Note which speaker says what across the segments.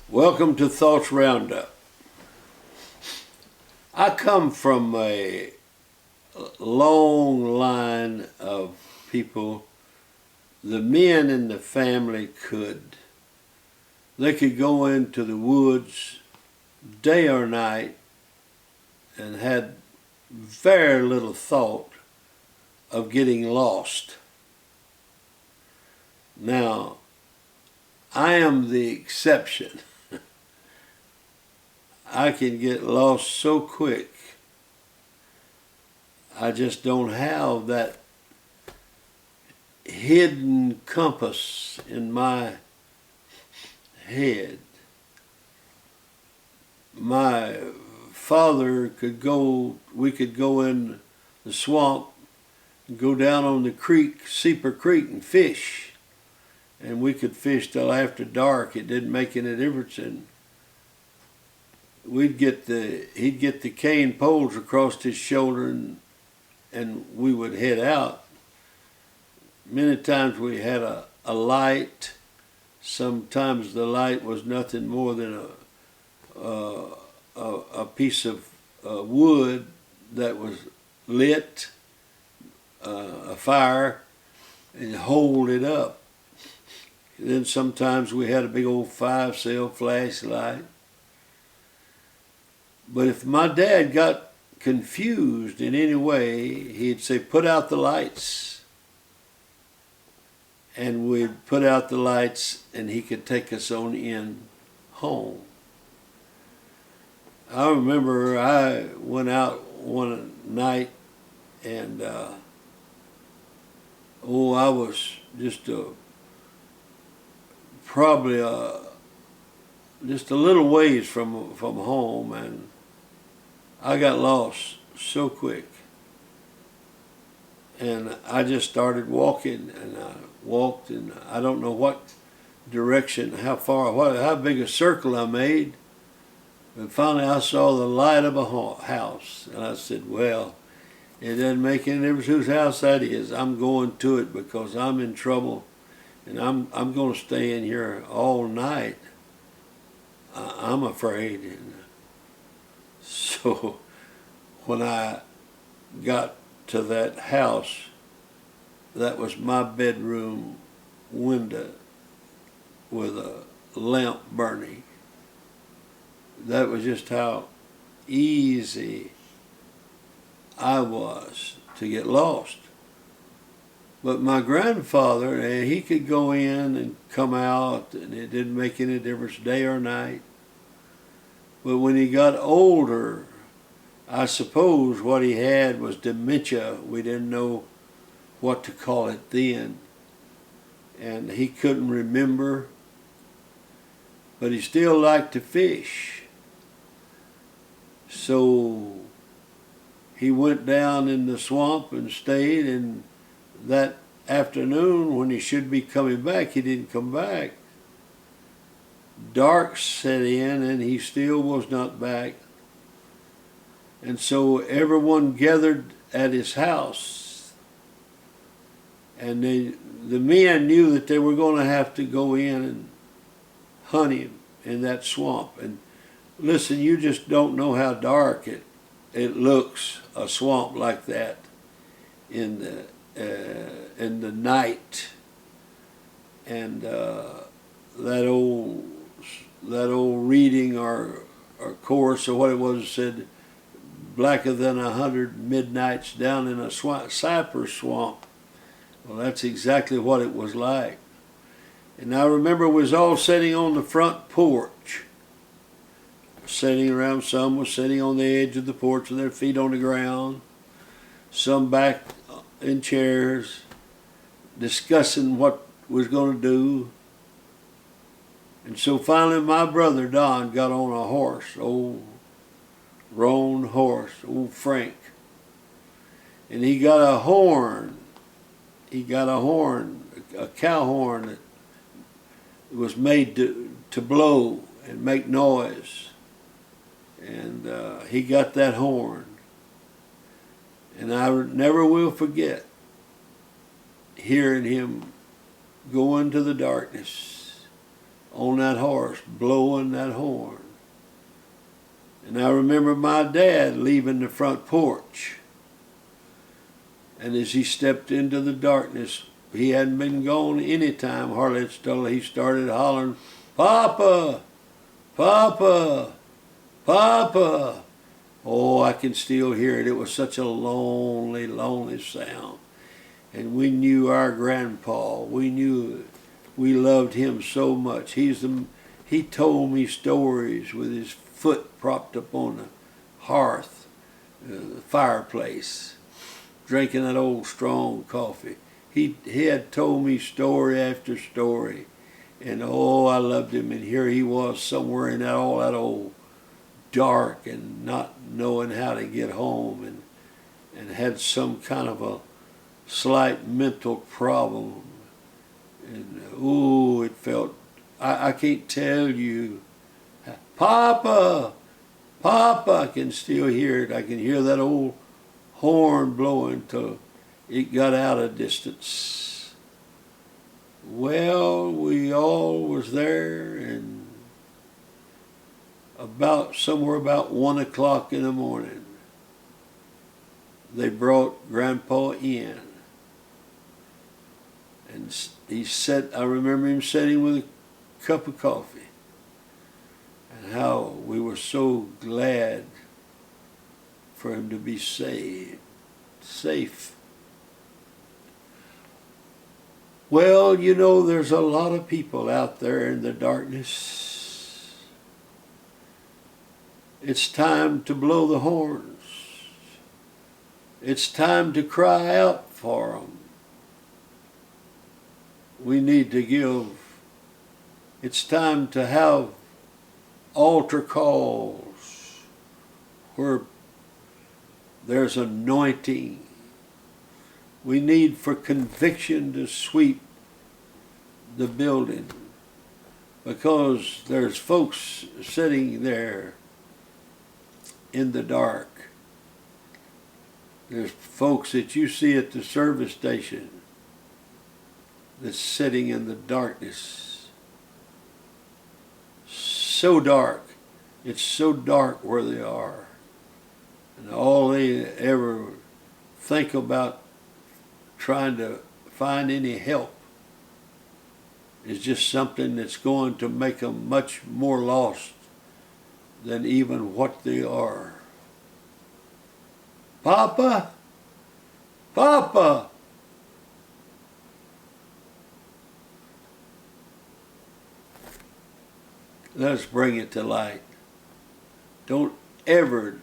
Speaker 1: Welcome to Thoughts Roundup. I come from a long line of people. The men in the family they could go into the woods day or night and had very little thought of getting lost. Now, I am the exception. I can get lost so quick. I just don't have that hidden compass in my head. My father we could go in the swamp and go down on the creek, Seeper Creek, and fish. And we could fish till after dark. It didn't make any difference. And he'd get the cane poles across his shoulder and we would head out. Many times we had a light. Sometimes the light was nothing more than a piece of wood that was lit, a fire, and hold it up. And then sometimes we had a big old 5-cell flashlight. But if my dad got confused in any way, he'd say, "Put out the lights." And we'd put out the lights and he could take us on in home. I remember I went out one night and I was just probably just a little ways from home, and I got lost so quick. And I just started walking, and I walked, and I don't know what direction, how big a circle I made. But finally I saw the light of a house, and I said, well, it doesn't make any difference whose house that is. I'm going to it because I'm in trouble, and I'm going to stay in here all night. I'm afraid. And so when I got to that house, that was my bedroom window with a lamp burning. That was just how easy I was to get lost. But my grandfather, he could go in and come out, and it didn't make any difference day or night. But when he got older, I suppose what he had was dementia. We didn't know what to call it then. And he couldn't remember, but he still liked to fish. So he went down in the swamp and stayed, and that afternoon when he should be coming back, he didn't come back. Dark set in and he still was not back. And so everyone gathered at his house, and the men knew that they were going to have to go in and hunt him in that swamp. And listen, you just don't know how dark it looks, a swamp like that in the night. And that old reading or chorus or what it was said, blacker than 100 midnights down in a cypress swamp. Well, that's exactly what it was like. And I remember we was all sitting on the front porch, sitting around. Some was sitting on the edge of the porch with their feet on the ground, some back in chairs, discussing what was going to do. And so finally my brother Don got on a horse, old roan horse, old Frank. And he got a horn. A cow horn that was made to blow and make noise. And he got that horn. And I never will forget hearing him go into the darkness on that horse, blowing that horn. And I remember my dad leaving the front porch. And as he stepped into the darkness, he hadn't been gone any time, hardly until he started hollering, "Papa! Papa! Papa!" Oh, I can still hear it. It was such a lonely, lonely sound. And we knew our grandpa. We knew we loved him so much. He told me stories with his foot propped up on the hearth, the fireplace, drinking that old strong coffee. He had told me story after story. And oh, I loved him. And here he was somewhere in all that old dark and not knowing how to get home, and had some kind of a slight mental problem. And ooh, it felt, I can't tell you, "Papa, Papa," I can still hear it. I can hear that old horn blowing till it got out of distance. Well, we all was there, and somewhere about 1 o'clock in the morning, they brought Grandpa in. And he sat, I remember him sitting with a cup of coffee, and how we were so glad for him to be safe. Well, you know, there's a lot of people out there in the darkness. It's time to blow the horns. It's time to cry out for them. We need to give. It's time to have altar calls where there's anointing. We need for conviction to sweep the building, because there's folks sitting there in the dark. There's folks that you see at the service station that's sitting in the darkness. So dark. It's so dark where they are. And all they ever think about trying to find any help is just something that's going to make them much more lost than even what they are. "Papa, Papa." Let's bring it to light. Don't ever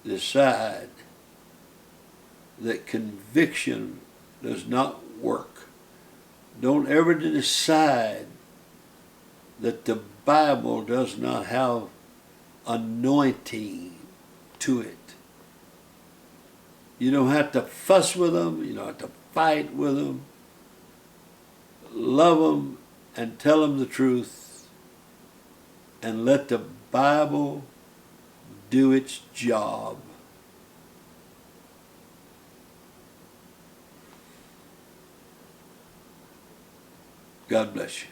Speaker 1: decide that conviction does not work. Don't ever decide that the Bible does not have anointing to it. You don't have to fuss with them. You don't have to fight with them. Love them and tell them the truth, and let the Bible do its job. God bless you.